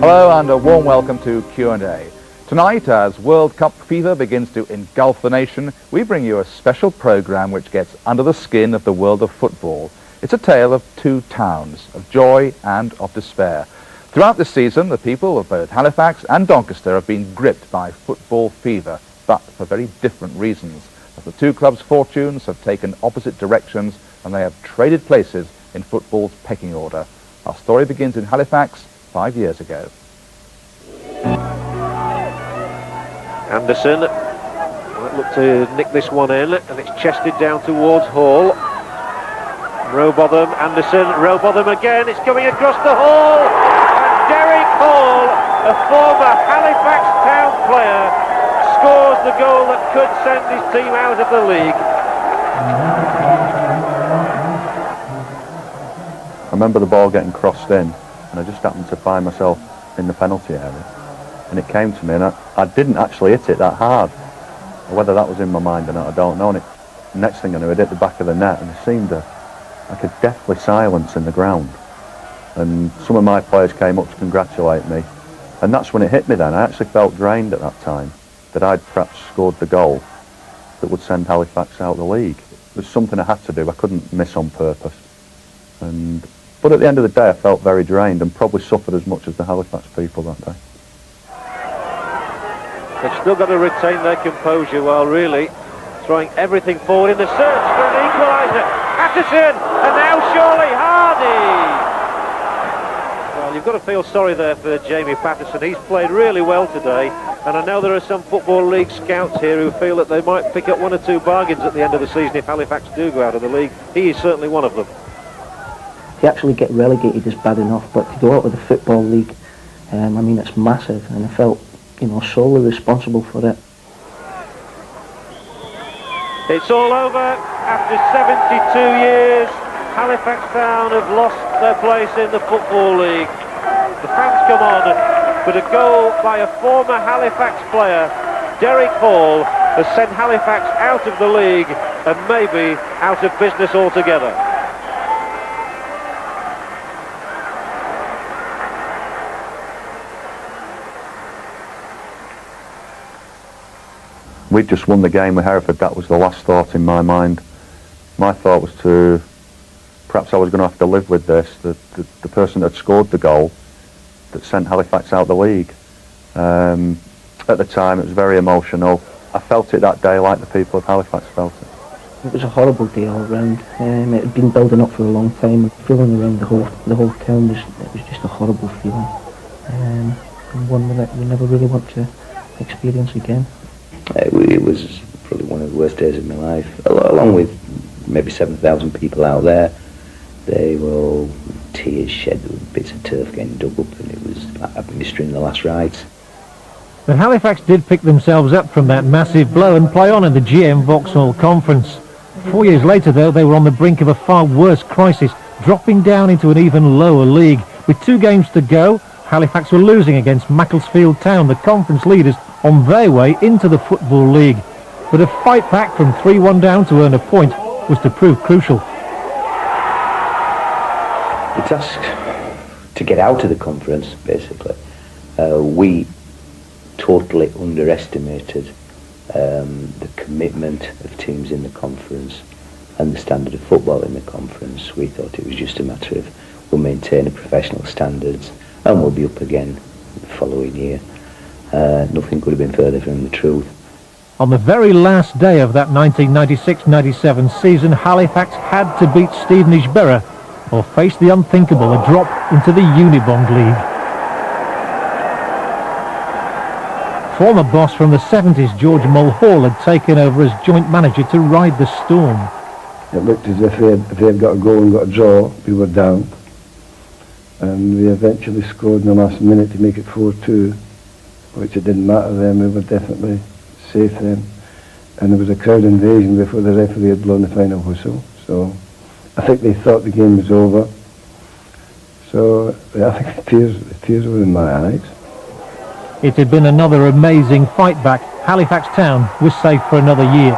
Hello and a warm welcome to Q&A. Tonight, as World Cup fever begins to engulf the nation, we bring you a special programme which gets under the skin of the world of football. It's a tale of two towns, of joy and of despair. Throughout this season, the people of both Halifax and Doncaster have been gripped by football fever, but for very different reasons, as the two clubs' fortunes have taken opposite directions and they have traded places in football's pecking order. Our story begins in Halifax 5 years ago. Anderson might look to nick this one in, and it's chested down towards Hall. Rowbotham, Anderson, Rowbotham again, it's coming across the Hall, and Derek Hall, a former Halifax Town player, scores the goal that could send his team out of the league. I remember the ball getting crossed in, and I just happened to find myself in the penalty area, and it came to me, and I didn't actually hit it that hard. Whether that was in my mind or not, I don't know. And next thing I knew, it hit the back of the net, and there seemed like a deathly silence in the ground. And some of my players came up to congratulate me, and that's when it hit me then. I actually felt drained at that time, that I'd perhaps scored the goal that would send Halifax out of the league. It was something I had to do, I couldn't miss on purpose. But at the end of the day, I felt very drained and probably suffered as much as the Halifax people that day. They've still got to retain their composure while really throwing everything forward in the search for an equaliser. Patterson, and now surely Hardy. Well, you've got to feel sorry there for Jamie Patterson. He's played really well today, and I know there are some Football League scouts here who feel that they might pick up one or two bargains at the end of the season if Halifax do go out of the league. He is certainly one of them. To actually get relegated is bad enough, but to go out of the Football League, I mean, it's massive, and I felt, solely responsible for it. It's all over after 72 years. Halifax Town have lost their place in the Football League. The fans come on, but a goal by a former Halifax player, Derek Hall, has sent Halifax out of the league and maybe out of business altogether. We'd just won the game with Hereford. That was the last thought in my mind. My thought was perhaps I was going to have to live with this, the person that scored the goal that sent Halifax out of the league. At the time, it was very emotional. I felt it that day like the people of Halifax felt it. It was a horrible day all round. It had been building up for a long time. Feeling around the whole town was just a horrible feeling, and one that we never really want to experience again. It was probably one of the worst days of my life, along with maybe 7,000 people out there. They were all tears shed, with bits of turf getting dug up, and it was like administering the last rites. But Halifax did pick themselves up from that massive blow and play on in the GM Vauxhall Conference. 4 years later, though, they were on the brink of a far worse crisis, dropping down into an even lower league. With 2 games to go, Halifax were losing against Macclesfield Town, the conference leaders, on their way into the Football League. But a fight back from 3-1 down to earn a point was to prove crucial. The task to get out of the conference, basically, we totally underestimated the commitment of teams in the conference and the standard of football in the conference. We thought it was just a matter of we'll maintain a professional standards and we'll be up again the following year. Nothing could have been further from the truth. On the very last day of that 1996-97 season, Halifax had to beat Stevenage Borough or face the unthinkable, a drop into the Unibond League. Former boss from the 70s, George Mulhall, had taken over as joint manager to ride the storm. It looked as if they had got a goal and got a draw, we were down. And we eventually scored in the last minute to make it 4-2, which it didn't matter then, we were definitely safe then. And there was a crowd invasion before the referee had blown the final whistle. So I think they thought the game was over. So I think the tears were in my eyes. It had been another amazing fight back. Halifax Town was safe for another year.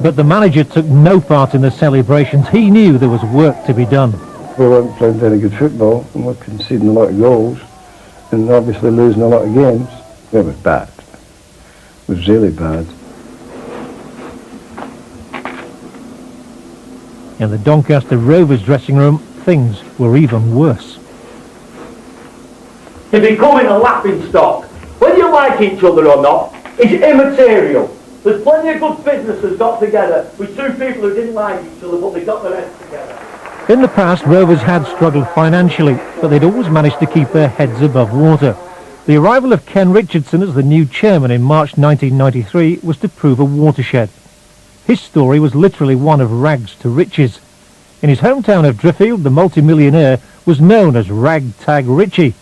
But the manager took no part in the celebrations. He knew there was work to be done. We weren't playing very good football and we're conceding a lot of goals and obviously losing a lot of games. It was bad. It was really bad. In the Doncaster Rovers dressing room, things were even worse. To becoming a laughing stock, whether you like each other or not, is immaterial. There's plenty of good businesses got together with two people who didn't like each other, but they got their heads together. In the past, Rovers had struggled financially, but they'd always managed to keep their heads above water. The arrival of Ken Richardson as the new chairman in March 1993 was to prove a watershed. His story was literally one of rags to riches. In his hometown of Driffield, the multimillionaire was known as Ragtag Richie.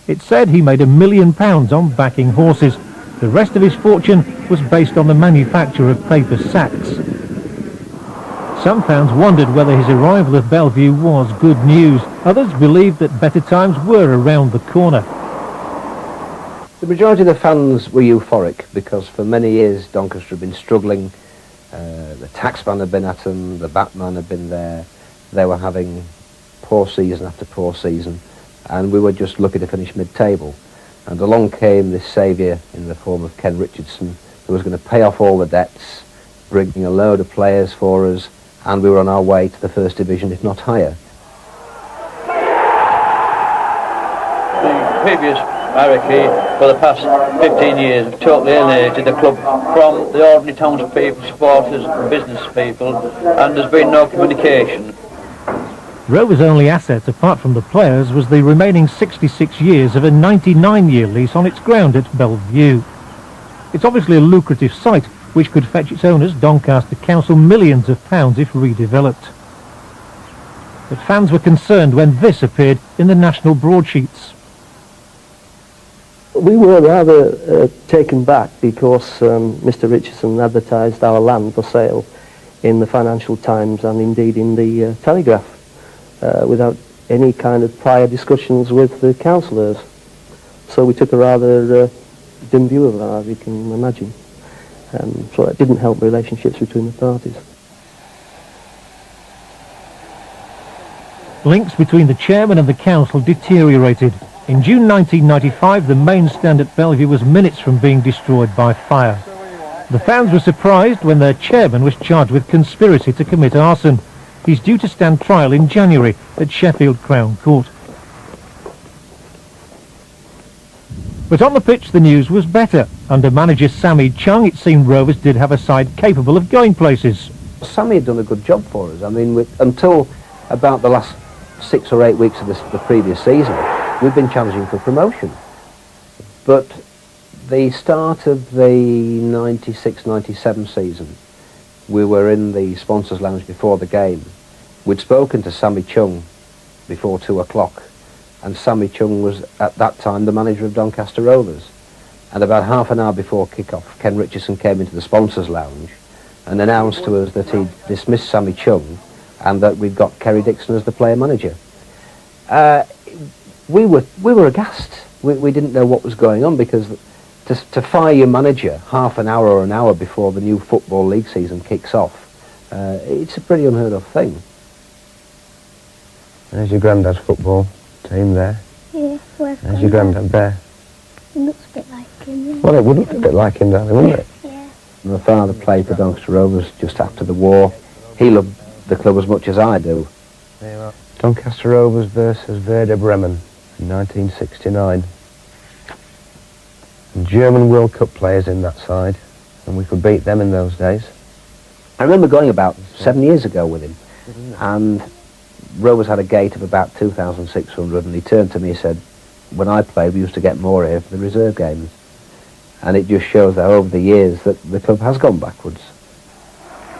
It said he made £1 million on backing horses. The rest of his fortune was based on the manufacture of paper sacks. Some fans wondered whether his arrival at Bellevue was good news. Others believed that better times were around the corner. The majority of the fans were euphoric because for many years Doncaster had been struggling. The taxman had been at them, the batman had been there. They were having poor season after poor season, and we were just lucky to finish mid-table. And along came this saviour in the form of Ken Richardson, who was going to pay off all the debts, bringing a load of players for us, and we were on our way to the first division, if not higher. The previous hierarchy for the past 15 years have totally alienated the club from the ordinary townspeople, supporters and business people, and there's been no communication. Rovers' only asset, apart from the players, was the remaining 66 years of a 99-year lease on its ground at Bellevue. It's obviously a lucrative site, which could fetch its owners, Doncaster Council, millions of pounds if redeveloped. But fans were concerned when this appeared in the national broadsheets. We were rather taken back because Mr. Richardson advertised our land for sale in the Financial Times and indeed in the Telegraph without any kind of prior discussions with the councillors. So we took a rather dim view of that, as you can imagine. So it didn't help relationships between the parties. Links between the chairman and the council deteriorated. In June 1995, the main stand at Bellevue was minutes from being destroyed by fire. The fans were surprised when their chairman was charged with conspiracy to commit arson. He's due to stand trial in January at Sheffield Crown Court. But on the pitch, the news was better. Under manager Sammy Chung, it seemed Rovers did have a side capable of going places. Sammy had done a good job for us. I mean, until about the last 6 or 8 weeks of the previous season, we've been challenging for promotion. But the start of the 96-97 season, we were in the sponsors' lounge before the game. We'd spoken to Sammy Chung before 2 o'clock, and Sammy Chung was at that time the manager of Doncaster Rovers. And about half an hour before kick-off, Ken Richardson came into the sponsors' lounge and announced to us that he'd dismissed Sammy Chung and that we'd got Kerry Dixon as the player manager. We were aghast. We didn't know what was going on, because to fire your manager half an hour or an hour before the new Football League season kicks off, it's a pretty unheard of thing. There's your granddad's football team there. Yeah, where's There's your granddad there. It looks a bit like him. Yeah. Well, it would look a bit like him, darling, wouldn't it? Yeah. My father played for Doncaster Rovers just after the war. He loved the club as much as I do. Doncaster Rovers versus Werder Bremen in 1969. And German World Cup players in that side, and we could beat them in those days. I remember going about 7 years ago with him, and Rovers had a gate of about 2,600, and he turned to me and said, when I played, we used to get more here for the reserve games. And it just shows that over the years that the club has gone backwards.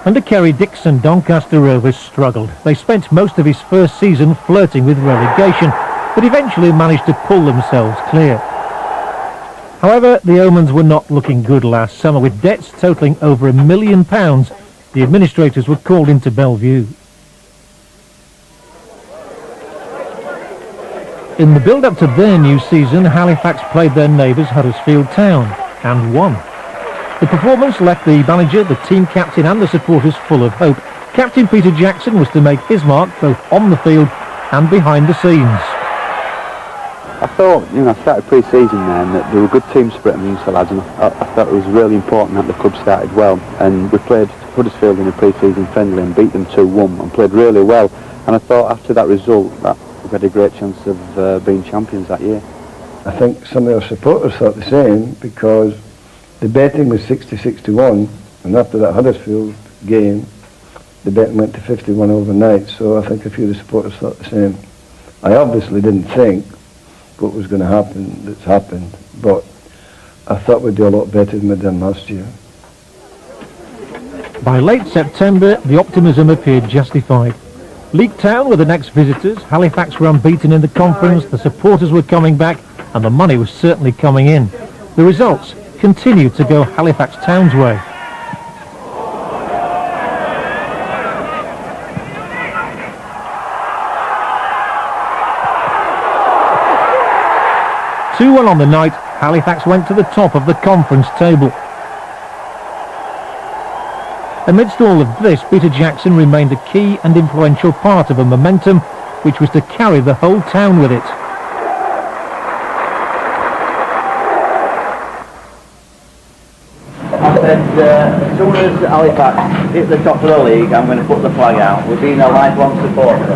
Under Kerry Dixon, Doncaster Rovers struggled. They spent most of his first season flirting with relegation, but eventually managed to pull themselves clear. However, the omens were not looking good last summer. With debts totalling over £1 million, the administrators were called into Bellevue. In the build-up to their new season, Halifax played their neighbours Huddersfield Town and won. The performance left the manager, the team captain and the supporters full of hope. Captain Peter Jackson was to make his mark both on the field and behind the scenes. I thought, I started pre-season there and that there were good team spirit amongst the lads, and I thought it was really important that the club started well, and we played Huddersfield in a pre-season friendly and beat them 2-1 and played really well, and I thought after that result that we had a great chance of being champions that year. I think some of our supporters thought the same, because the betting was 60-61, and after that Huddersfield game the betting went to 51 overnight, so I think a few of the supporters thought the same. I obviously didn't think what was going to happen that's happened, but I thought we'd do a lot better than we did last year. By late September, the optimism appeared justified. League Town were the next visitors, Halifax were unbeaten in the conference, the supporters were coming back, and the money was certainly coming in. The results continued to go Halifax Town's way. "2-1 on the night, Halifax went to the top of the conference table. Amidst all of this, Peter Jackson remained a key and influential part of a momentum which was to carry the whole town with it. I said, as soon as Halifax hit the top of the league, I'm going to put the flag out. We've been a lifelong supporter.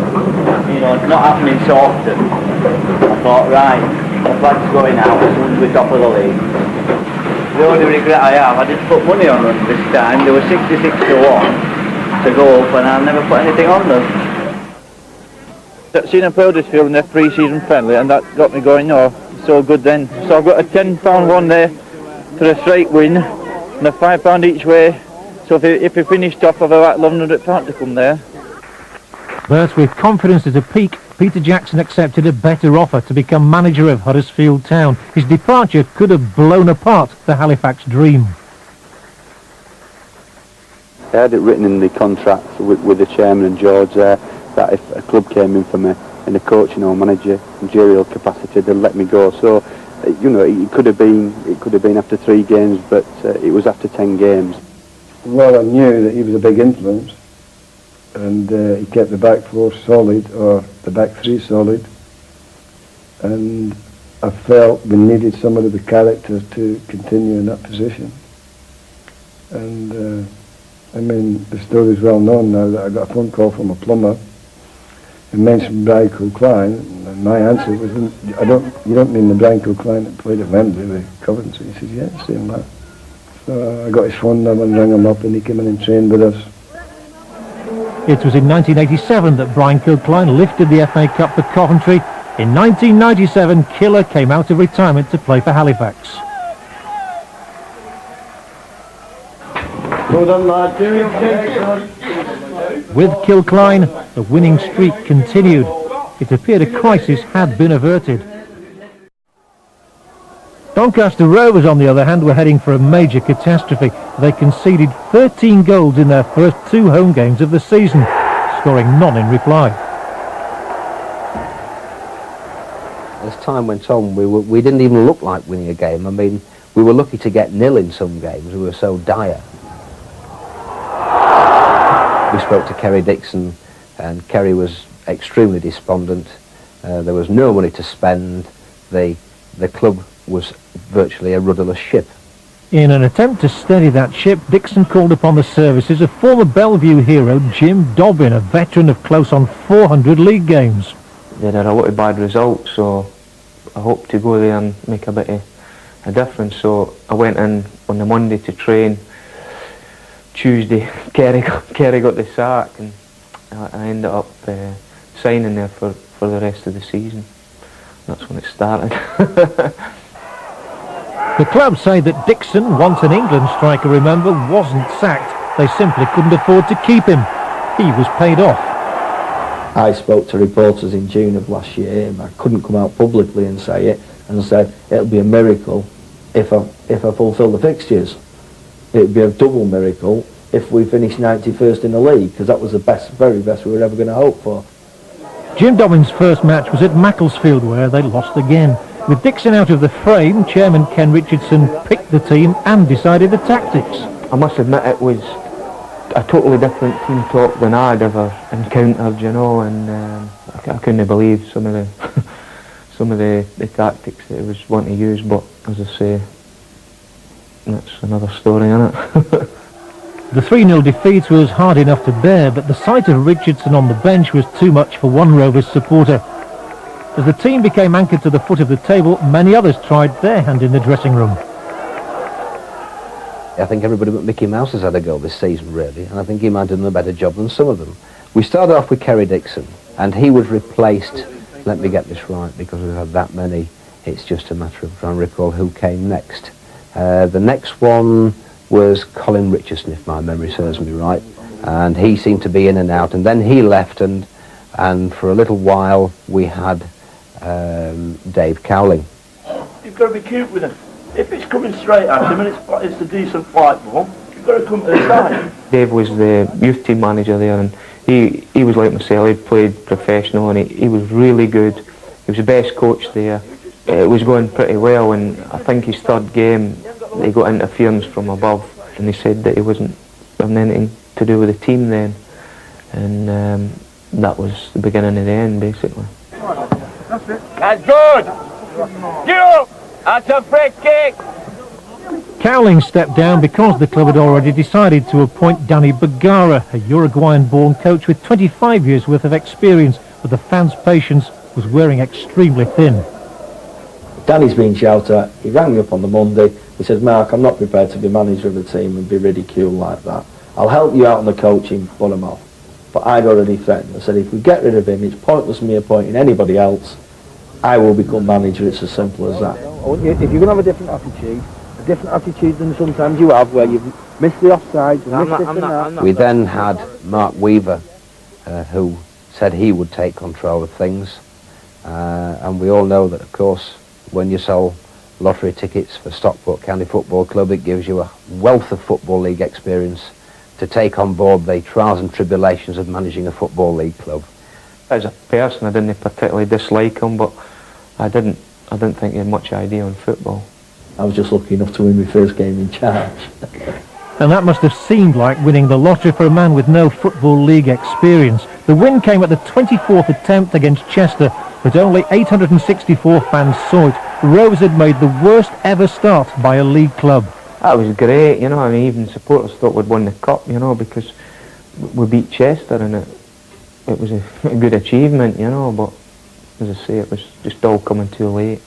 It's not happening so often. I thought, right, the flag's going out as soon as we're top of the league. The only regret I have, I didn't put money on them this time. They were 66-1 to go up, and I never put anything on them. Seeing them play Huddersfield in their pre-season friendly, and that got me going, so good then. So I've got a £10 one there for a straight win, and a £5 each way. So if we finish top, I've about £1,100 to come there. But with confidence at a peak, Peter Jackson accepted a better offer to become manager of Huddersfield Town. His departure could have blown apart the Halifax dream. I had it written in the contract with the chairman and George there that if a club came in for me in a coaching or managerial capacity, they'd let me go. So, it could have been after 3 games, but it was after 10 games. Well, I knew that he was a big influence, and he kept the back 4 solid, or the back 3 solid, and I felt we needed somebody with character to continue in that position. And the story's well known now that I got a phone call from a plumber who mentioned Brian Kilcline, and my answer was, you don't mean the Brian Kilcline that played at Wembley with Coventry? He said, yeah, same lad. So I got his phone number and rang him up, and he came in and trained with us. It was in 1987 that Brian Kilcline lifted the FA Cup for Coventry. In 1997, Killer came out of retirement to play for Halifax. Well done, lad. With Kilcline, the winning streak continued. It appeared a crisis had been averted. Doncaster Rovers, on the other hand, were heading for a major catastrophe. They conceded 13 goals in their first 2 home games of the season, scoring none in reply. As time went on, we didn't even look like winning a game. We were lucky to get 0 in some games. We were so dire. We spoke to Kerry Dixon, and Kerry was extremely despondent. There was no money to spend. The club was virtually a rudderless ship. In an attempt to steady that ship, Dixon called upon the services of former Bellevue hero Jim Dobbin, a veteran of close on 400 league games. They had a lot of bad results, so I hoped to go there and make a bit of a difference. So I went in on the Monday to train. Tuesday, Kerry got the sack, and I ended up signing there for the rest of the season. That's when it started. The club say that Dixon, once an England striker, remember, wasn't sacked. They simply couldn't afford to keep him. He was paid off. I spoke to reporters in June of last year, and I couldn't come out publicly and say it, and said it'll be a miracle if I fulfil the fixtures. It'd be a double miracle if we finished 91st in the league, because that was the very best we were ever going to hope for. Jim Dobbin's first match was at Macclesfield, where they lost again. With Dixon out of the frame, Chairman Ken Richardson picked the team and decided the tactics. I must admit it was a totally different team talk than I'd ever encountered, you know, and I couldn't believe some of the some of the tactics that he was wanting to use, but as I say, that's another story, isn't it? The 3-0 defeat was hard enough to bear, but the sight of Richardson on the bench was too much for one Rovers supporter. As the team became anchored to the foot of the table, many others tried their hand in the dressing room. I think everybody but Mickey Mouse has had a go this season, really, and I think he might have done a better job than some of them. We started off with Kerry Dixon, and he was replaced, let me get this right, because we've had that many, it's just a matter of trying to recall who came next. The next one was Colin Richardson, if my memory serves me right, and he seemed to be in and out, and then he left, and for a little while we had Dave Cowling. You've got to be cute with him. If it's coming straight at him and it's a decent flight ball, you've got to come to the side. Dave was the youth team manager there, and he was like myself. He played professional, and he was really good. He was the best coach there. It was going pretty well, and I think his third game he got interference from above, and he said that he wasn't having anything to do with the team then, and that was the beginning of the end, basically. That's it. That's good. Get up. That's a free kick. Cowling stepped down because the club had already decided to appoint Danny Bergara, a Uruguayan-born coach with 25 years' worth of experience, but the fans' patience was wearing extremely thin. Danny's been shouted at. He rang me up on the Monday. He said, Mark, I'm not prepared to be manager of the team and be ridiculed like that. I'll help you out on the coaching, put him off. But I'd already threatened. I said, if we get rid of him, it's pointless me appointing anybody else. I will become manager. It's as simple as that. If you're going to have a different attitude than sometimes you have, where you've missed the offsides, We then had Mark Weaver, who said he would take control of things. And we all know that, of course, when you sell lottery tickets for Stockport County Football Club, it gives you a wealth of Football League experience to take on board the trials and tribulations of managing a Football League club. As a person, I didn't particularly dislike him, but I didn't think he had much idea on football. I was just lucky enough to win my first game in charge. And that must have seemed like winning the lottery for a man with no Football League experience. The win came at the 24th attempt against Chester, but only 864 fans saw it. Rovers had made the worst ever start by a league club. That was great, you know. I mean, even supporters thought we'd won the cup, you know, because we beat Chester, and it was a good achievement, you know. But as I say, it was just all coming too late.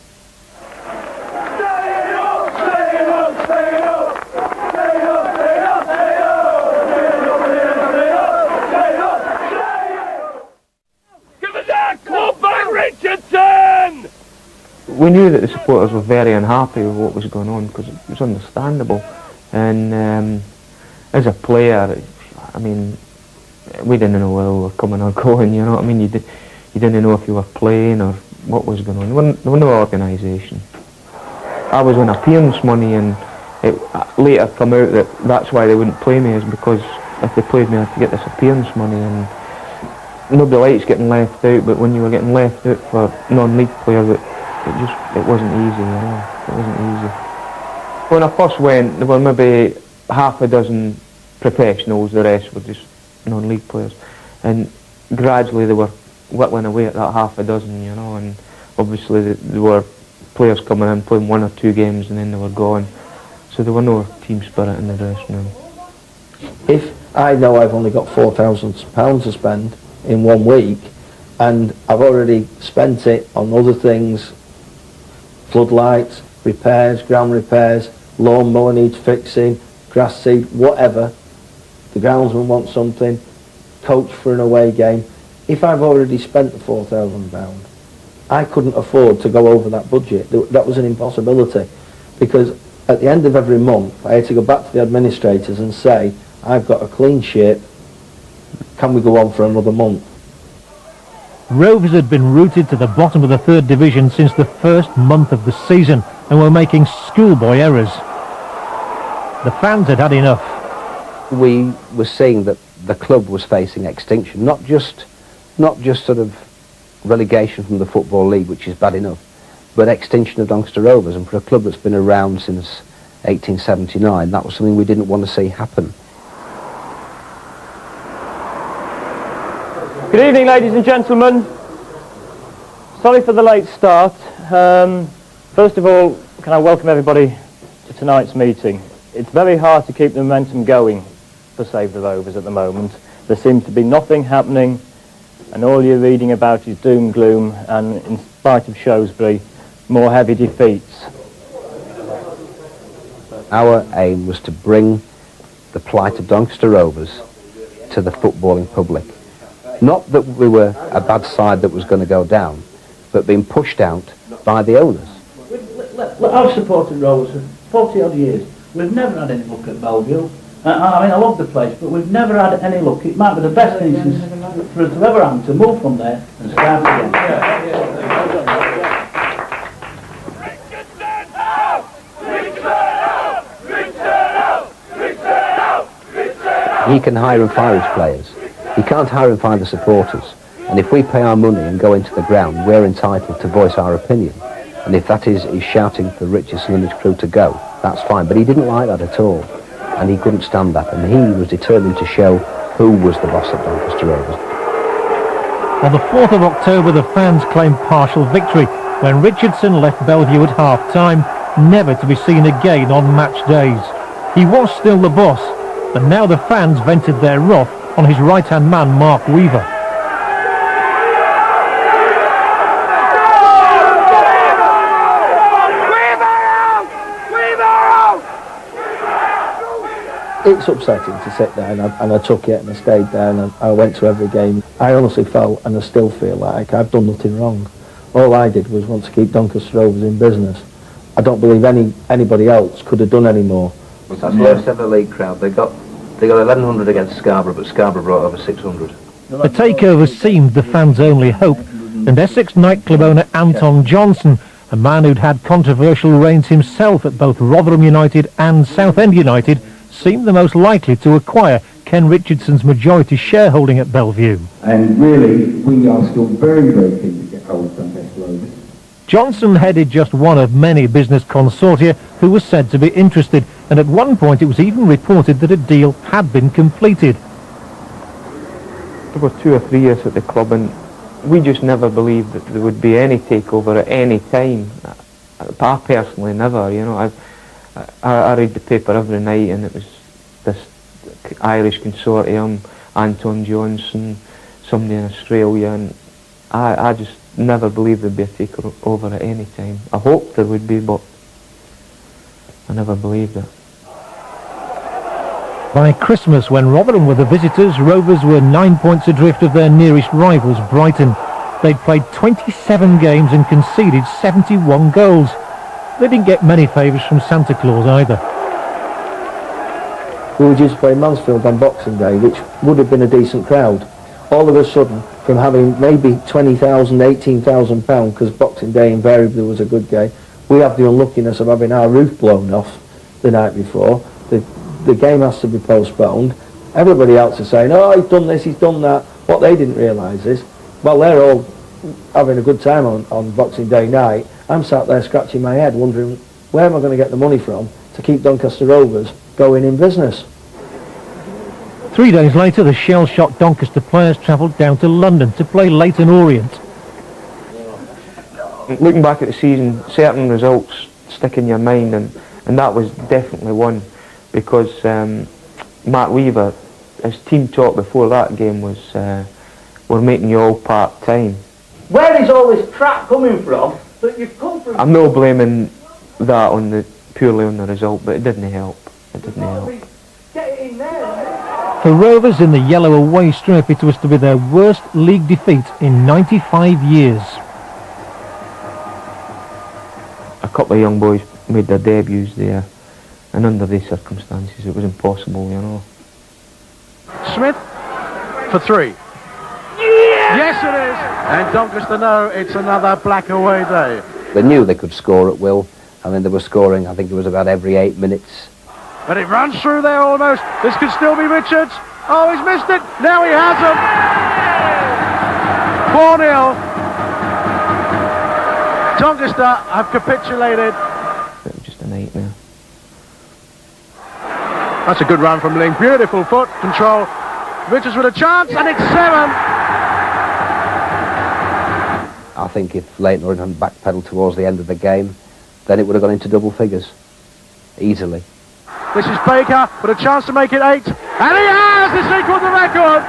We knew that the supporters were very unhappy with what was going on, because it was understandable. And as a player, I mean, we didn't know whether we were coming or going, you know what I mean? You didn't know if you were playing or what was going on. There was no organisation. I was on appearance money, and it later come out that that's why they wouldn't play me, is because if they played me I had to get this appearance money, and nobody likes getting left out, but when you were getting left out for non-league players, it wasn't easy, you know. It wasn't easy. When I first went, there were maybe half a dozen professionals, the rest were just non-league players. And gradually they were whittling away at that half a dozen, you know, and obviously there were players coming in, playing 1 or 2 games, and then they were gone. So there were no team spirit in the dressing room. If I know I've only got £4,000 to spend in 1 week, and I've already spent it on other things, floodlights, repairs, ground repairs, lawnmower needs fixing, grass seed, whatever, the groundsman wants something, coach for an away game. If I've already spent the £4,000, I couldn't afford to go over that budget. That was an impossibility, because at the end of every month I had to go back to the administrators and say, I've got a clean ship, can we go on for another month? Rovers had been rooted to the bottom of the 3rd division since the first month of the season, and were making schoolboy errors. The fans had had enough. We were seeing that the club was facing extinction, not just sort of relegation from the Football League, which is bad enough, but extinction of Doncaster Rovers. And for a club that's been around since 1879, that was something we didn't want to see happen. Good evening, ladies and gentlemen. Sorry for the late start. First of all, can I welcome everybody to tonight's meeting. It's very hard to keep the momentum going for Save the Rovers at the moment. There seems to be nothing happening, and all you're reading about is doom, gloom, and in spite of Shrewsbury, more heavy defeats. Our aim was to bring the plight of Doncaster Rovers to the footballing public. Not that we were a bad side that was going to go down, but being pushed out by the owners. I've supported Rovers for 40 odd years. We've never had any luck at Bellevue. I mean, I love the place, but we've never had any luck. It might be the best thing for us to ever happen to move from there and start again. He can hire and fire his players. He can't hire and fire the supporters. And if we pay our money and go into the ground, we're entitled to voice our opinion. And if that is shouting for Richardson and his crew to go, that's fine. But he didn't like that at all. And he couldn't stand that. And he was determined to show who was the boss at Doncaster Rovers. On the 4th of October, the fans claimed partial victory when Richardson left Bellevue at half-time, never to be seen again on match days. He was still the boss, and now the fans vented their wrath on his right-hand man, Mark Weaver. It's upsetting to sit there, and I took it and I stayed there and I went to every game. I honestly felt, and I still feel like I've done nothing wrong. All I did was want to keep Doncaster Rovers in business. I don't believe anybody else could have done any more. Well, that's the lowest ever league crowd. They got 1,100 against Scarborough, but Scarborough brought over 600. The takeover seemed the fans' only hope, and Essex nightclub owner Anton Johnson, a man who'd had controversial reigns himself at both Rotherham United and Southend United, seemed the most likely to acquire Ken Richardson's majority shareholding at Bellevue. And really, we are still very, very keen to get hold of Doncaster Rovers. Johnson headed just one of many business consortia who was said to be interested, and at one point it was even reported that a deal had been completed. There were 2 or 3 years at the club, and we just never believed that there would be any takeover at any time. I personally never, you know. I read the paper every night, and it was this Irish consortium, Anton Johnson, somebody in Australia, and I just never believed there'd be a takeover at any time. I hoped there would be, but I never believed it. By Christmas, when Rotherham were the visitors, Rovers were 9 points adrift of their nearest rivals, Brighton. They'd played 27 games and conceded 71 goals. They didn't get many favours from Santa Claus either. We were just playing Mansfield on Boxing Day, which would have been a decent crowd. All of a sudden, from having maybe £20,000, £18,000, because Boxing Day invariably was a good game, we have the unluckiness of having our roof blown off the night before. The game has to be postponed. Everybody else is saying, oh, he's done this, he's done that. What they didn't realise is, well, they're all having a good time on Boxing Day night. I'm sat there scratching my head wondering where am I going to get the money from to keep Doncaster Rovers going in business. 3 days later, the shell-shocked Doncaster players travelled down to London to play Leyton Orient. Looking back at the season, certain results stick in your mind, and that was definitely one, because Mark Weaver, his team talk before that game was, we're making you all part-time. Where is all this crap coming from that you've come from? I'm not blaming that purely on the result, but it didn't help. It didn't help. Get it in there. For Rovers in the yellow away strip, it was to be their worst league defeat in 95 years. A couple of young boys made their debuts there, and under these circumstances it was impossible, you know. Smith for 3. Yes, it is! And Doncaster know it's another black away day. They knew they could score at will. I mean, they were scoring, I think it was about every 8 minutes. But it runs through there almost. This could still be Richards. Oh, he's missed it. Now he has them. 4-0. Doncaster have capitulated. It was just a nightmare. That's a good run from Ling. Beautiful foot control. Richards with a chance, and it's 7. I think if Leighton Orient hadn't backpedaled towards the end of the game, then it would have gone into double figures, easily. This is Baker with a chance to make it 8, and he has! He's equalled the record!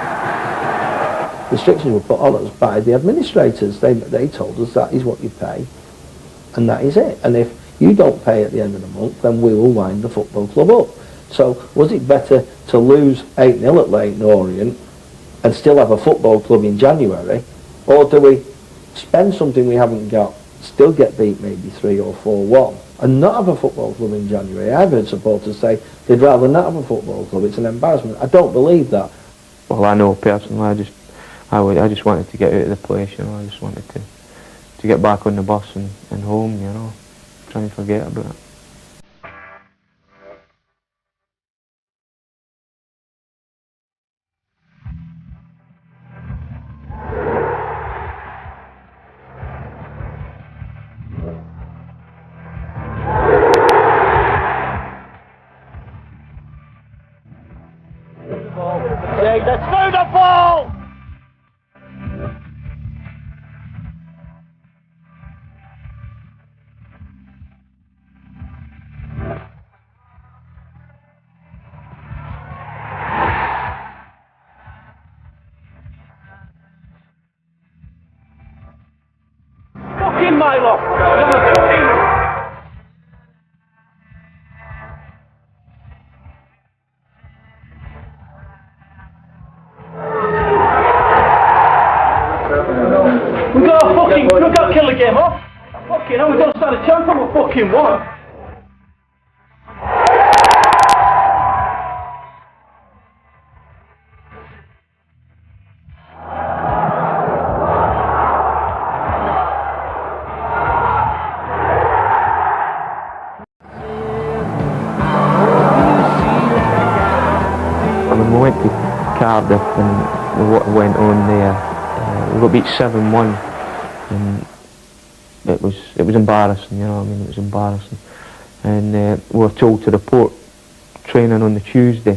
Restrictions were put on us by the administrators. They told us that is what you pay, and that is it. And if you don't pay at the end of the month, then we will wind the football club up. So was it better to lose 8-0 at Leighton Orient and still have a football club in January, or do we spend something we haven't got, still get beat maybe 3 or 4-1, and not have a football club in January? I've heard supporters say they'd rather not have a football club. It's an embarrassment. I don't believe that. Well, I know personally, I just wanted to get out of the place, you know. I just wanted to get back on the bus and home, you know, try and forget about it. Let's throw the ball! Fucking Milo! We've got to kill the game off. Fucking hell, we've got to stand a chance on a fucking one. I mean, we went to Cardiff and what went on there, we got beat 7-1, and it was embarrassing, you know what I mean, it was embarrassing. And we were told to report training on the Tuesday,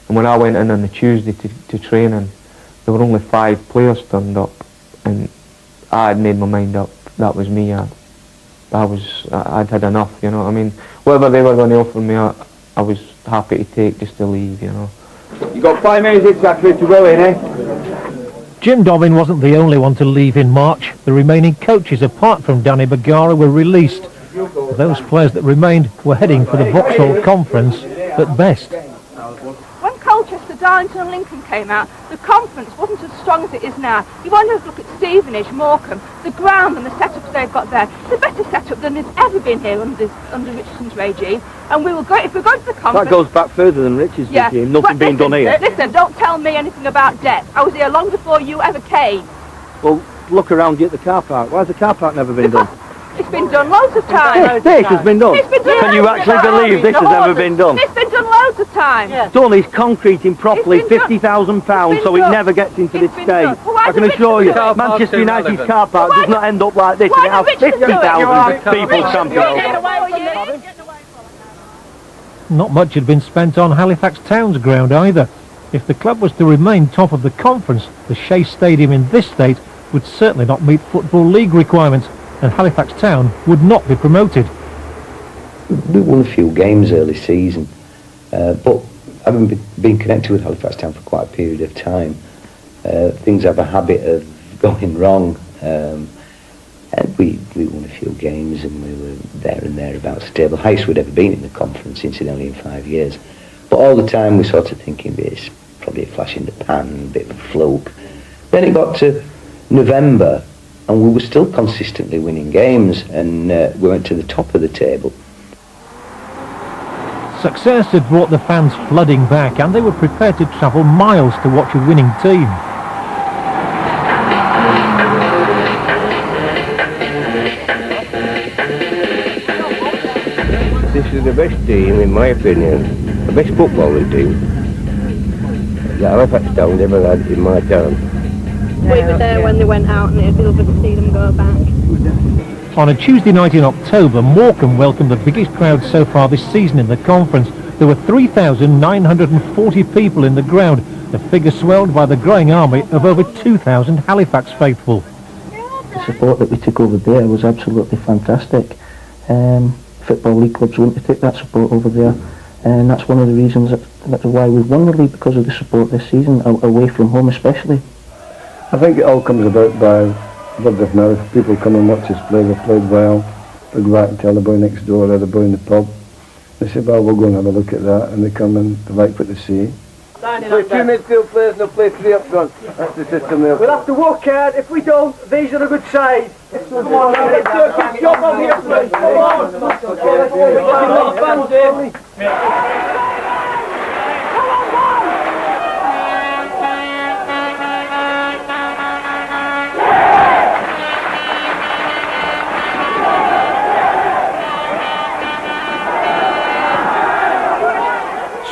and when I went in on the Tuesday to training, there were only 5 players turned up, and I had made my mind up, that was me. I'd had enough, you know what I mean. Whatever they were going to offer me, I was happy to take just to leave, you know. You got 5 minutes exactly to go in, eh? Jim Dobbin wasn't the only one to leave in March. The remaining coaches, apart from Danny Bagara, were released. Those players that remained were heading for the Vauxhall Conference at best. When Colchester, Darlington and Lincoln came out, the conference wasn't as strong as it is now. You wonder if you look at Stevenage, Morecambe, the ground and the setups they've got there. It's a better setup than there's ever been here under Richardson's regime. And we will go, if we go to the conference... That goes back further than Richard's regime, nothing being done here. Listen, don't tell me anything about debt. I was here long before you ever came. Well, look around you at the car park. Why has the car park never been done? It's been done loads of times. This has been done? It's been done. Can you actually believe this has ever been done? It's been done loads of times. Done is concreting properly, £50,000, so it never gets into this state. I can assure you, Manchester United's car park does not end up like this, and it has 50,000 people camping over. Not much had been spent on Halifax Town's ground either. If the club was to remain top of the conference, the Shea Stadium in this state would certainly not meet Football League requirements, and Halifax Town would not be promoted. We won a few games early season, but having been connected with Halifax Town for quite a period of time, things have a habit of going wrong, and we won a few games and we were there and thereabouts stable. Highest we'd ever been in the conference, incidentally, in 5 years. But all the time we sort of thinking it's probably a flash in the pan, a bit of a fluke. Then it got to November and we were still consistently winning games, and we went to the top of the table. Success had brought the fans flooding back, and they were prepared to travel miles to watch a winning team. This is the best team, in my opinion, the best footballing team that Halifax Town ever had in my town. We were there when they went out, and it'd be lovely to see them go back. On a Tuesday night in October, Morecambe welcomed the biggest crowd so far this season in the conference. There were 3,940 people in the ground, the figure swelled by the growing army of over 2,000 Halifax faithful. the support that we took over there was absolutely fantastic. Football league clubs wouldn't have took that support over there, and that's one of the reasons that's why we've won the league, because of the support this season, away from home especially. I think it all comes about by word of mouth. People come and watch us play, they've played well, they go back and tell the boy next door or the boy in the pub. They say, well, we'll go and have a look at that, and they come and they like what they see. Play 2 midfield players and they'll play 3 up front. That's the system there. We'll have to work hard. If we don't, these are a good side. Come on, let's do a good job on here, please. Come on.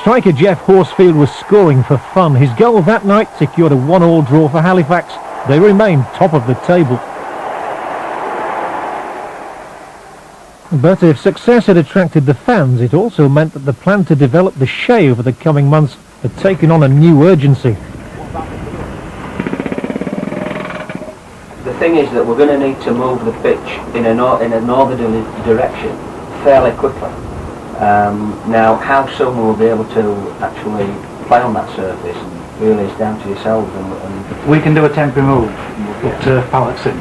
Striker Jeff Horsfield was scoring for fun. His goal that night secured a 1-1 draw for Halifax. They remain top of the table. But if success had attracted the fans, it also meant that the plan to develop the Shay over the coming months had taken on a new urgency. The thing is that we're going to need to move the pitch in a northerly direction fairly quickly. Now, how soon we'll be able to actually play on that surface really is down to yourselves. And we can do a temporary move, put pallets in,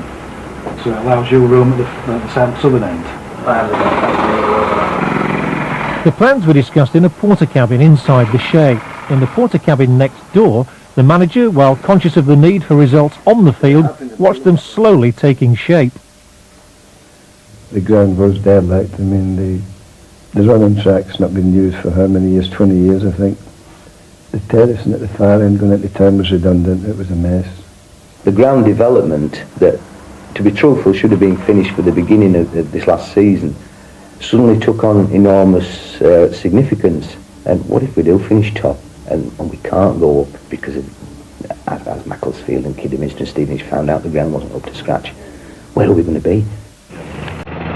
so it allows you room at the southern end. The plans were discussed in a porter cabin inside the Shay. In the porter cabin next door, the manager, while conscious of the need for results on the field, watched them slowly taking shape. The ground was derelict. I mean, the running track's not been used for how many years? 20 years, I think. The terracing at the far end going into town was redundant. It was a mess. The ground development that, to be truthful, should have been finished for the beginning of this last season suddenly took on enormous significance. And what if we do finish top and we can't go up because of, as Macclesfield and Kidderminster and Stevenage found out the ground wasn't up to scratch? Where are we going to be?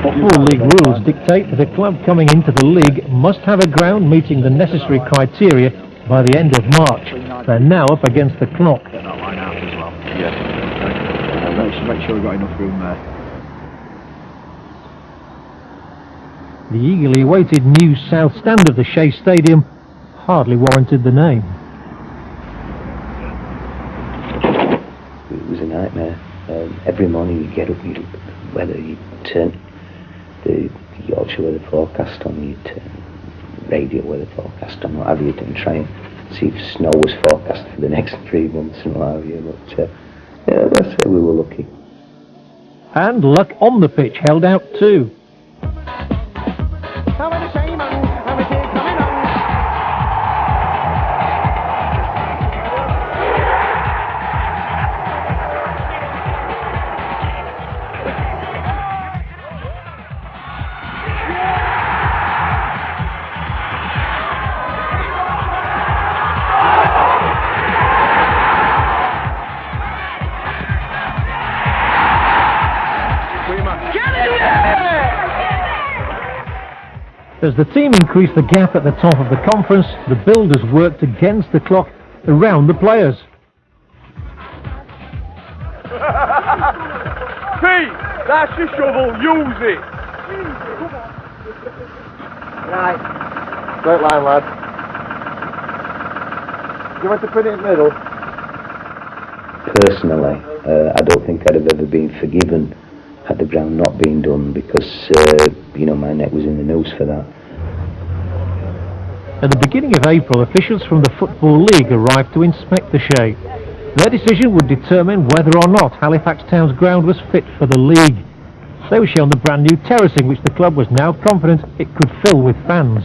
Football League rules dictate that a club coming into the league must have a ground meeting the necessary criteria by the end of March. They're now up against the clock. Get that line out as well. Yeah. Make sure we've got enough room there. The eagerly awaited new south stand of the Shay Stadium hardly warranted the name. It was a nightmare. Every morning you get up, whether you turn the Yorkshire weather forecast on, you turn radio weather forecast on, whatever you do, and try and see if snow was forecast for the next 3 months and what have you. But yeah, let's say we were lucky. And luck on the pitch held out too. As the team increased the gap at the top of the conference, the builders worked against the clock around the players. Pete, that's your shovel, use it! Right. Straight line, lad. Do you want to put it in the middle? Personally, I don't think I'd have ever been forgiven had the ground not been done, because my neck was in the noose for that. At the beginning of April, officials from the Football League arrived to inspect the Shay. Their decision would determine whether or not Halifax Town's ground was fit for the league. They were shown the brand new terracing, which the club was now confident it could fill with fans.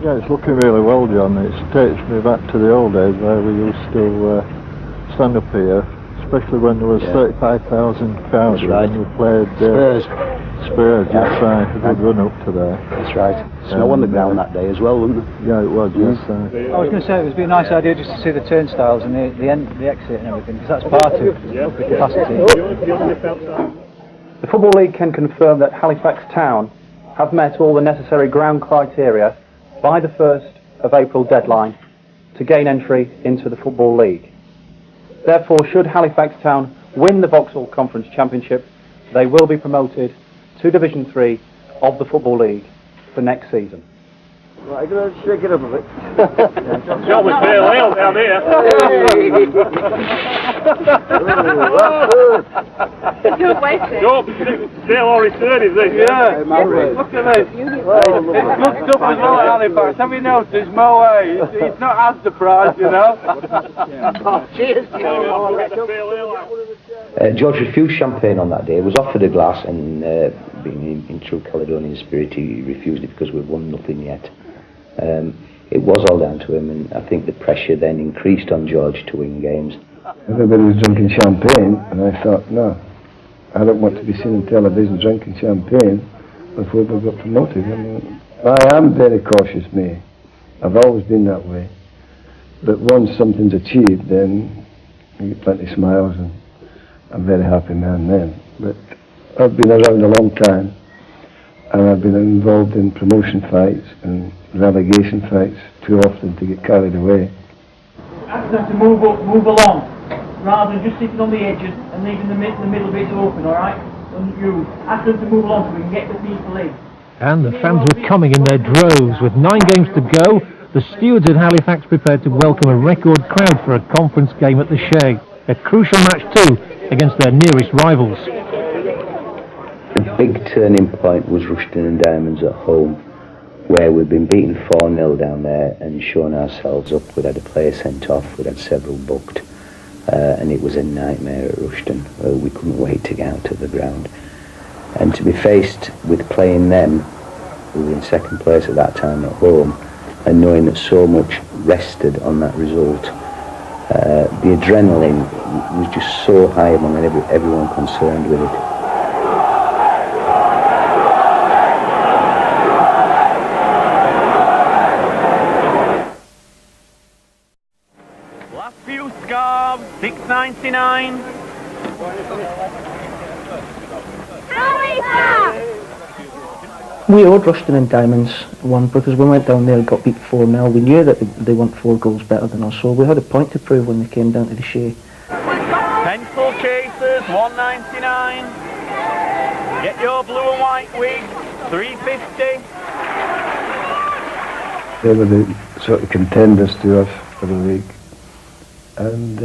Yeah, it's looking really well, John. It takes me back to the old days where we used to stand up here, especially when there was 35,000 crowds when we played Spurs, just a good run up to there. That's right. Snow on the ground that day as well, wasn't there? Yeah, it was, yes. I was going to say, it would be a nice idea just to see the turnstiles and the exit and everything, because that's part of the capacity. The Football League can confirm that Halifax Town have met all the necessary ground criteria by the 1st of April deadline to gain entry into the Football League. Therefore, should Halifax Town win the Vauxhall Conference Championship, they will be promoted to Division 3 of the Football League for next season. Right, I'm going to shake it up a bit. Job was fair well down here. Job, still or return is this? Yeah, look at this. It's looked up as well at Halifax. Have you noticed? It's Moe. It's not as surprised, you know. Cheers. George refused champagne on that day. Was offered a glass, and being in true Caledonian spirit, he refused it because we'd won nothing yet. It was all down to him, and I think the pressure then increased on George to win games. Everybody was drinking champagne, and I thought, no, I don't want to be seen on television drinking champagne before we got promoted. I mean, I am very cautious, me. I've always been that way. But once something's achieved, then you get plenty of smiles, and I'm a very happy man then. But I've been around a long time, and I've been involved in promotion fights and relegation fights too often to get carried away. Ask them to move up, move along, rather than just sitting on the edges and leaving the middle bit open, alright? You ask them to move along so we can get the people in. And the fans were coming in their droves. With 9 games to go, the stewards at Halifax prepared to welcome a record crowd for a conference game at the Shay. A crucial match too against their nearest rivals. The big turning point was Rushden and Diamonds at home, where we'd been beaten 4-0 down there and shown ourselves up. We'd had a player sent off, we'd had several booked, and it was a nightmare at Rushden. We couldn't wait to get out of the ground. And to be faced with playing them, we were in second place at that time at home, and knowing that so much rested on that result, the adrenaline was just so high among everyone concerned with it. Last few scarves, $6.99. We owed Rushden and Diamonds one because we went down there and got beat 4-0. We knew that they weren't 4 goals better than us, so we had a point to prove when they came down to the Shay. Pencil cases, $1.99. Get your blue and white wig, $3.50. They were the sort of contenders to us for the league, and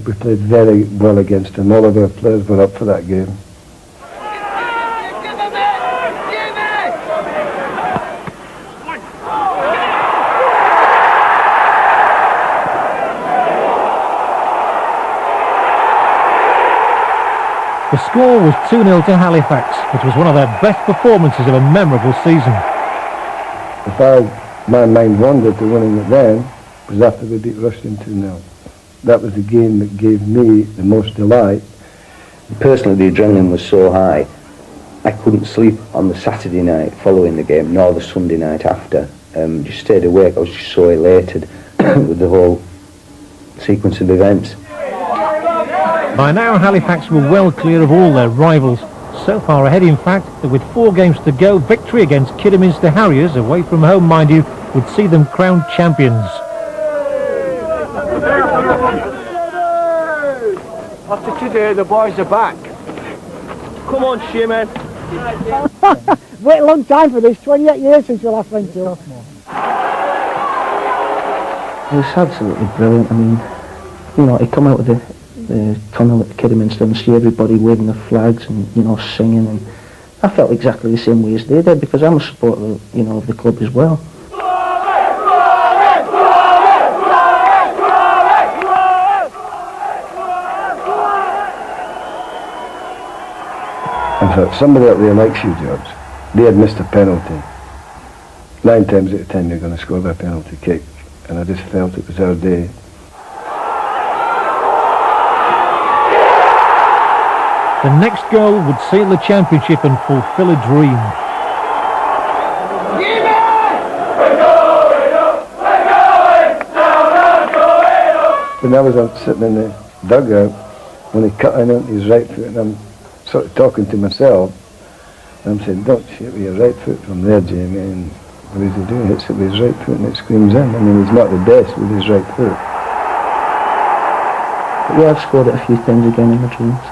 we played very well against them. All of our players were up for that game. The score was 2-0 to Halifax, which was one of their best performances of a memorable season. My mind wandered to winning it then was after we beat Rushden 2-0. That was the game that gave me the most delight. Personally, the adrenaline was so high, I couldn't sleep on the Saturday night following the game, nor the Sunday night after. Just stayed awake. I was just so elated with the whole sequence of events. By now, Halifax were well clear of all their rivals. So far ahead, in fact, that with 4 games to go, victory against Kidderminster Harriers, away from home, mind you, would see them crowned champions. After today, the boys are back. Come on, Shaymen. Wait a long time for this, 28 years since we last went to. It was absolutely brilliant. I mean, you know, to come out of the tunnel at Kidderminster and see everybody waving their flags and, you know, singing, and I felt exactly the same way as they did because I'm a supporter, you know, of the club as well. In fact, somebody out there likes you, George. They had missed a penalty. 9 times out of 10 you're going to score that penalty kick, and I just felt it was our day. The next goal would seal the championship and fulfil a dream. When I was sitting in the dugout, when he cut in onto his right foot, and I'm sort of talking to myself, and I'm saying, don't shoot with your right foot from there, Jamie, and what does he do? He hits it with his right foot and it screams in. I mean, he's not the best with his right foot. But yeah, I've scored it a few times again in my dreams.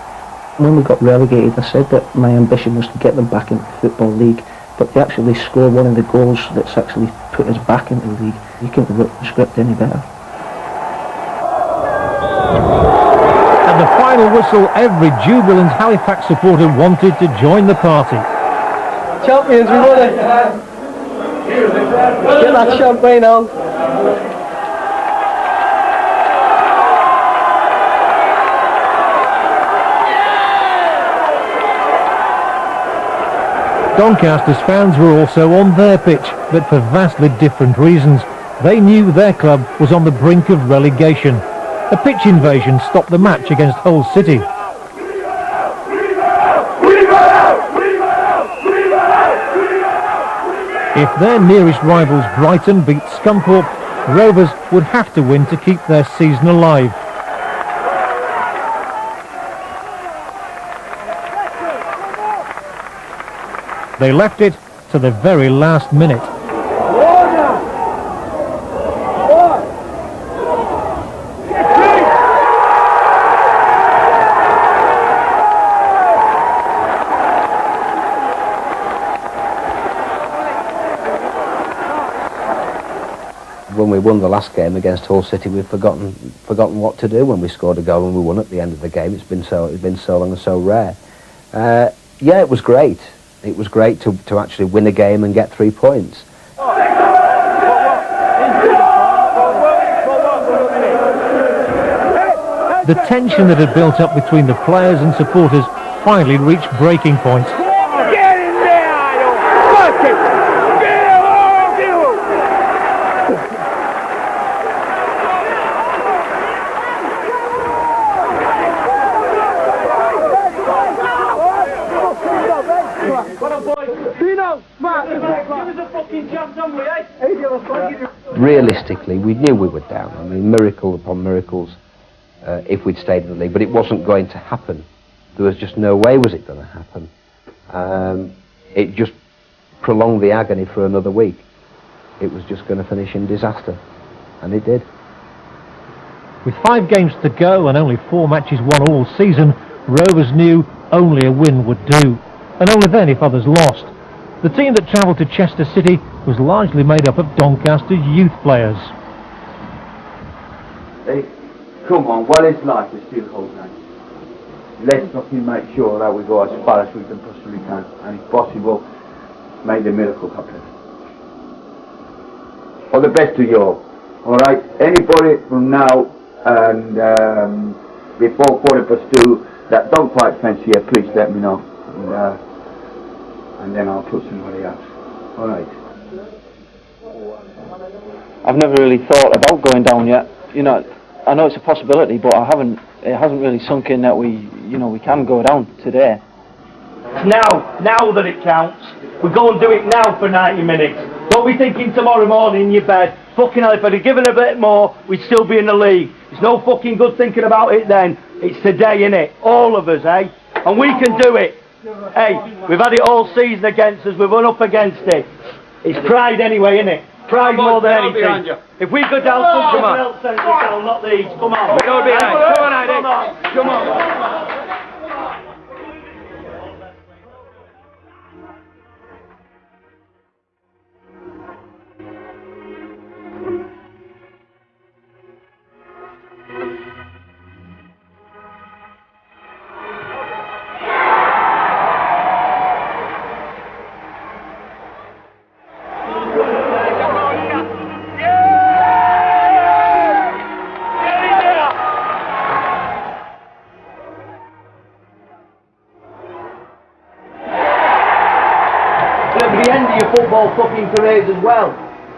When we got relegated, I said that my ambition was to get them back into the Football League, but they actually scored one of the goals that's actually put us back into the league. You couldn't have written the script any better. At the final whistle, every jubilant Halifax supporter wanted to join the party. Champions, we won it! Get that champagne on! Doncaster's fans were also on their pitch, but for vastly different reasons. They knew their club was on the brink of relegation. A pitch invasion stopped the match against Hull City. If their nearest rivals Brighton beat Scunthorpe, Rovers would have to win to keep their season alive. They left it to the very last minute. When we won the last game against Hull City, we've forgotten what to do when we scored a goal and we won at the end of the game. It's been so long and so rare. Yeah, it was great. It was great to actually win a game and get 3 points. The tension that had built up between the players and supporters finally reached breaking point. Get in there, Idol! Fuck it! Realistically, we knew we were down. I mean, miracle upon miracles if we'd stayed in the league, but it wasn't going to happen. There was just no way was it going to happen. It just prolonged the agony for another week. It was just going to finish in disaster, and it did. With 5 games to go and only 4 matches won all season, Rovers knew only a win would do, and only then if others lost. The team that travelled to Chester City was largely made up of Doncaster's youth players. Hey, come on, while it's life, we're still holding on. Let's fucking make sure that we go as far as we can possibly can, and if possible, make the miracle happen. All the best to you all. Alright, anybody from now and before 2:45 that don't quite fancy it, please let me know. And then I'll put somebody else. Alright. I've never really thought about going down yet. You know, I know it's a possibility, but it hasn't really sunk in that we can go down today. Now that it counts, we go and do it now for 90 minutes. Don't be thinking tomorrow morning in your bed, fucking hell, if I'd have given a bit more, we'd still be in the league. It's no fucking good thinking about it then. It's today, innit? All of us, eh? And we can do it. Hey, we've had it all season against us, we've run up against it. It's pride anyway, innit? Pride more than anything. If we go down, someone else sends us down, not these. Come on. Come on, Eddie. Come on. Football fucking careers as well,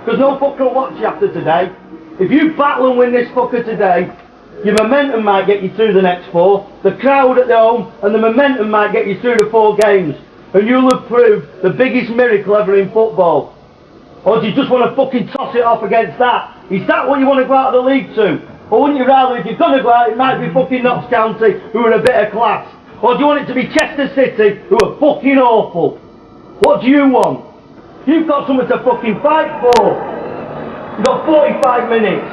because no fucker will watch you after today. If you battle and win this fucker today, your momentum might get you through the next 4, the crowd at the home, and the momentum might get you through the 4 games, and you'll have proved the biggest miracle ever in football. Or do you just want to fucking toss it off against that? Is that what you want to go out of the league to? Or wouldn't you rather, if you're going to go out, it might be fucking Notts County, who are a bit of class? Or do you want it to be Chester City, who are fucking awful? What do you want? You've got something to fucking fight for. You've got 45 minutes.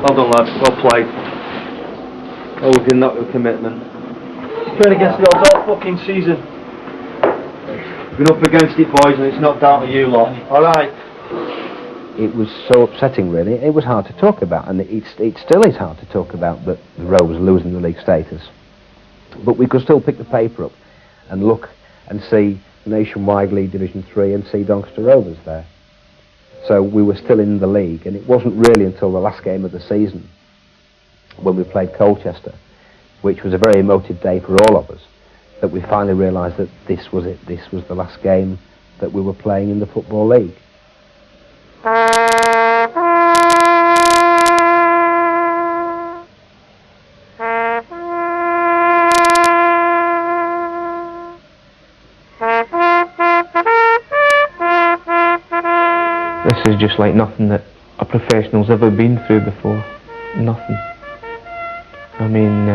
Well done, lads. Well played. Holding that with commitment. Playing against the odds all fucking season. Been up against it, boys, and it's not down to you lot. Alright. It was so upsetting, really. It was hard to talk about, and it still is hard to talk about that the Rovers losing the league status. But we could still pick the paper up and look and see Nationwide League Division 3 and see Doncaster Rovers there. So we were still in the league, and it wasn't really until the last game of the season when we played Colchester, which was a very emotive day for all of us, that we finally realised that this was it. This was the last game that we were playing in the Football League. This is just like nothing that a professional's ever been through before. Nothing. I mean,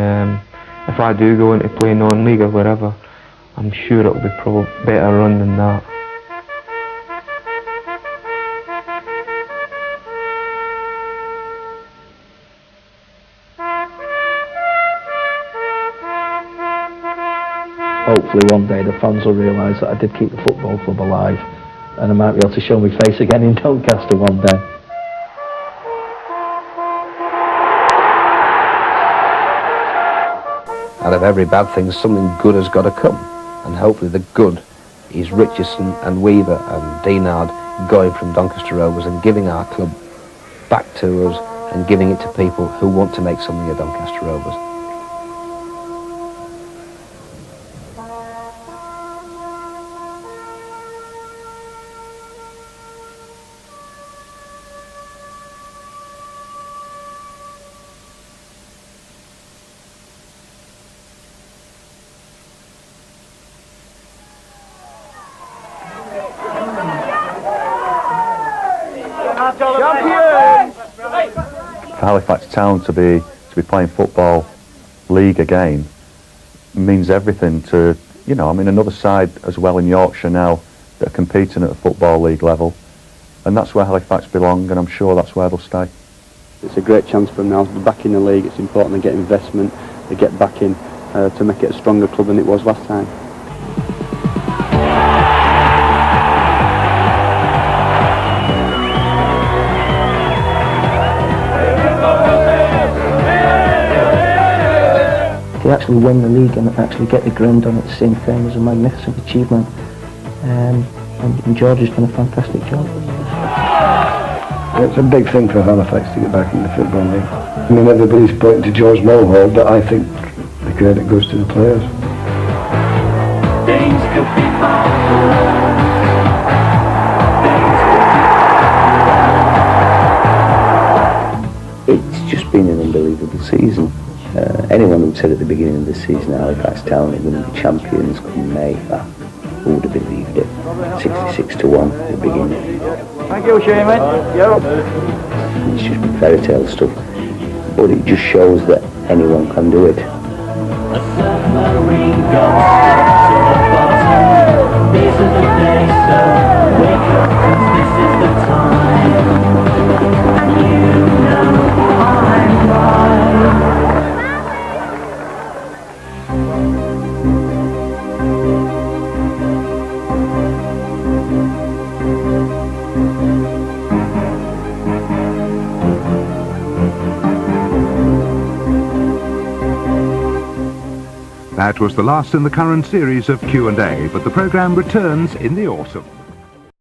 if I do go into play non-league or wherever, I'm sure it'll be probably better run than that. Hopefully one day the fans will realise that I did keep the football club alive, and I might be able to show my face again in Doncaster one day. Out of every bad thing, something good has got to come, and hopefully the good is Richardson and Weaver and Dinard going from Doncaster Rovers and giving our club back to us and giving it to people who want to make something of Doncaster Rovers. For Halifax Town to be playing football league again means everything to, you know, I mean, another side as well in Yorkshire now that are competing at a football league level, and that's where Halifax belong, and I'm sure that's where they'll stay. It's a great chance for them now to be back in the league. It's important they get investment, they get back in to make it a stronger club than it was last time. To actually win the league and actually get the ground on at the same time is a magnificent achievement, and George has done a fantastic job. It's a big thing for Halifax to get back in the Football League. I mean, everybody's pointing to George Mulhall, but I think the credit goes to the players. Things could be It's just been an unbelievable season. Anyone who said at the beginning of the season Halifax Town are going to be champions come May, who would have believed it? 66-1 at the beginning. Thank you, Shaymen. It's just been fairy tale stuff, but it just shows that anyone can do it. These are the days, so wake up, 'cause this is the time. And you know I'm right. That was the last in the current series of Q&A, but the programme returns in the autumn.